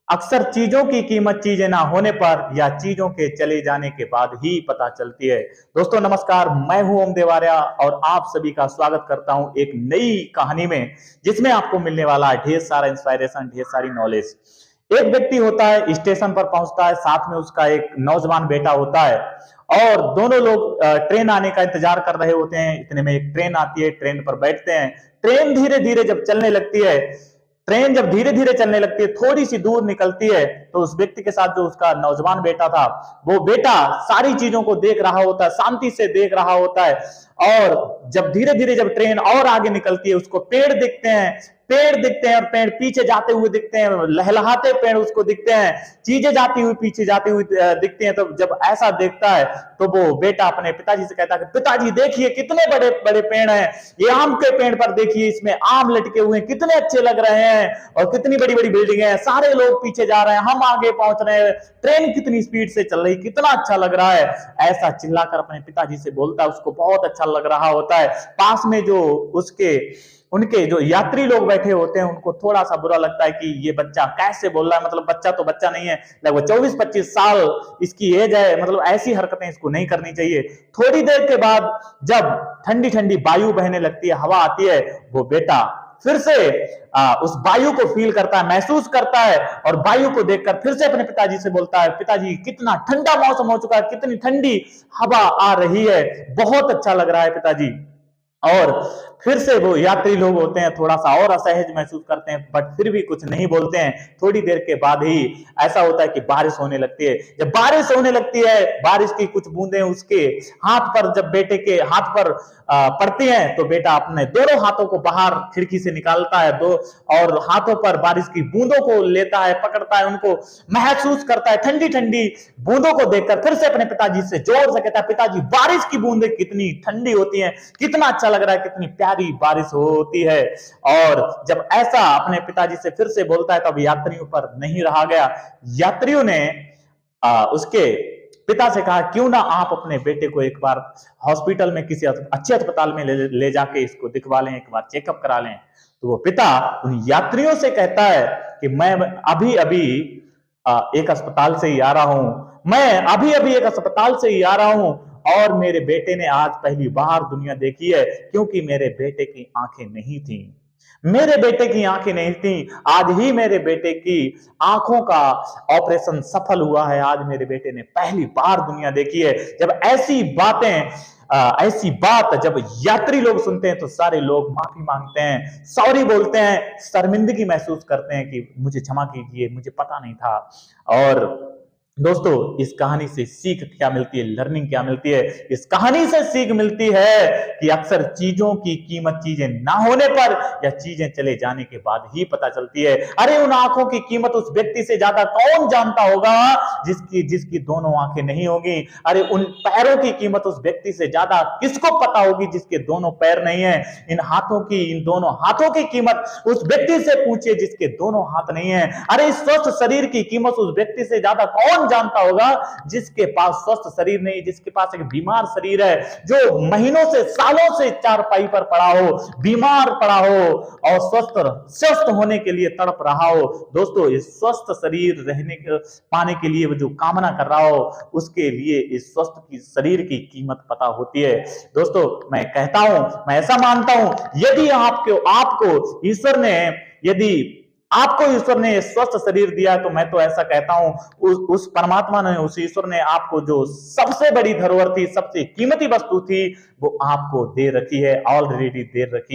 अक्सर चीजों की कीमत चीजें ना होने पर या चीजों के चले जाने के बाद ही पता चलती है। दोस्तों नमस्कार, मैं हूं ओम देवारिया और आप सभी का स्वागत करता हूं एक नई कहानी में, जिसमें आपको मिलने वाला है ढेर सारा इंस्पायरेशन, ढेर सारी नॉलेज। एक व्यक्ति होता है, स्टेशन पर पहुंचता है, साथ में उसका एक नौजवान बेटा होता है और दोनों लोग ट्रेन आने का इंतजार कर रहे होते हैं। इतने में एक ट्रेन आती है, ट्रेन पर बैठते हैं। ट्रेन धीरे धीरे जब चलने लगती है, ट्रेन जब धीरे धीरे चलने लगती है, थोड़ी सी दूर निकलती है, तो उस व्यक्ति के साथ जो उसका नौजवान बेटा था, वो बेटा सारी चीजों को देख रहा होता है, शांति से देख रहा होता है। और जब धीरे धीरे जब ट्रेन और आगे निकलती है, उसको पेड़ दिखते हैं और पेड़ पीछे जाते हुए दिखते हैं, लहलहाते पेड़ उसको दिखते हैं, चीजें जाती हुई पीछे जाती हुई दिखती हैं। तो जब ऐसा देखता है तो वो बेटा अपने पिताजी से कहता है कि पिताजी देखिए कितने बड़े बड़े पेड़ हैं, ये आम के पेड़ पर देखिए, इसमें आम लटके हुए हैं, कितने अच्छे लग रहे हैं, और कितनी बड़ी बड़ी बिल्डिंग है, सारे लोग पीछे जा रहे हैं, हम आगे पहुंच रहे हैं, ट्रेन कितनी स्पीड से चल रही, कितना अच्छा लग रहा है। ऐसा चिल्लाकर अपने पिताजी से बोलता है, उसको बहुत अच्छा लग रहा होता है। पास में जो उनके जो यात्री लोग बैठे होते हैं, उनको थोड़ा सा बुरा लगता है कि ये बच्चा कैसे बोल रहा है, मतलब बच्चा तो बच्चा नहीं है, लगभग 24-25 साल इसकी एज है, मतलब ऐसी हरकतें इसको नहीं करनी चाहिए। थोड़ी देर के बाद जब ठंडी ठंडी वायु बहने लगती है, हवा आती है, वो बेटा फिर से उस वायु को फील करता है, महसूस करता है, और वायु को देखकर फिर से अपने पिताजी से बोलता है, पिताजी कितना ठंडा मौसम हो चुका है, कितनी ठंडी हवा आ रही है, बहुत अच्छा लग रहा है पिताजी। और फिर से वो यात्री लोग होते हैं, थोड़ा सा और असहज महसूस करते हैं, बट फिर भी कुछ नहीं बोलते हैं। थोड़ी देर के बाद ही ऐसा होता है कि बारिश होने लगती है। जब बारिश होने लगती है, बारिश की कुछ बूंदें उसके हाथ पर, जब बेटे के हाथ पर पड़ती हैं, तो बेटा अपने दोनों हाथों को बाहर खिड़की से निकालता है, दो और हाथों पर बारिश की बूंदों को लेता है, पकड़ता है, उनको महसूस करता है। ठंडी ठंडी बूंदों को देखकर फिर से अपने पिताजी से जोर से कहता है, पिताजी बारिश की बूंदें कितनी ठंडी होती हैं, कितना अच्छा लग रहा है, कितनी प्यारी बारिश होती है। और जब ऐसा अपने पिताजी से फिर से बोलता है, तब यात्रियों पर नहीं रहा गया। यात्रियों ने उसके पिता से कहा, क्यों ना आप अपने बेटे को एक बार हॉस्पिटल में किसी अच्छे अस्पताल में ले जाके इसको दिखवा लें, एक बार चेकअप करा लें। तो वो पिता उन यात्रियों से कहता है कि मैं अभी अभी एक अस्पताल से ही आ रहा हूं, मैं अभी अभी एक अस्पताल से ही आ रहा हूं, और मेरे बेटे ने आज पहली बार दुनिया देखी है, क्योंकि मेरे बेटे की आंखें नहीं थी, मेरे बेटे की आंखें नहीं थी, आज ही मेरे बेटे की आंखों का ऑपरेशन सफल हुआ है, आज मेरे बेटे ने पहली बार दुनिया देखी है। जब ऐसी बात जब यात्री लोग सुनते हैं, तो सारे लोग माफी मांगते हैं, सॉरी बोलते हैं, शर्मिंदगी महसूस करते हैं कि मुझे क्षमा कीजिए, मुझे पता नहीं था। और दोस्तों, इस कहानी से सीख क्या मिलती है, लर्निंग क्या मिलती है? इस कहानी से सीख मिलती है कि अक्सर चीजों की कीमत चीजें ना होने पर या चीजें चले जाने के बाद ही पता चलती है। अरे उन आंखों की कीमत उस व्यक्ति से ज्यादा कौन जानता होगा जिसकी दोनों आंखें नहीं होगी। अरे उन पैरों की कीमत उस व्यक्ति से ज्यादा किसको पता होगी जिसके दोनों पैर नहीं है। इन दोनों हाथों की कीमत उस व्यक्ति से पूछिए जिसके दोनों हाथ नहीं है। अरे इस स्वस्थ शरीर की कीमत उस व्यक्ति से ज्यादा कौन जानता होगा जिसके पास स्वस्थ शरीर नहीं, जिसके पास एक बीमार शरीर है, जो महीनों से सालों से चारपाई पर पड़ा हो, बीमार पड़ा हो और स्वस्थ होने के लिए तड़प रहा हो। दोस्तों, इस स्वस्थ शरीर पाने के लिए वो जो कामना कर रहा हो, उसके लिए इस स्वस्थ की शरीर की कीमत पता होती है। दोस्तों, मैं कहता हूं, मैं ऐसा मानता हूं, यदि आपको ईश्वर ने स्वस्थ शरीर दिया, तो मैं तो ऐसा कहता हूं उस परमात्मा ने, उस ईश्वर ने आपको जो सबसे बड़ी धरोहर थी, सबसे कीमती वस्तु थी, वो आपको दे रखी है, ऑलरेडी दे रखी है।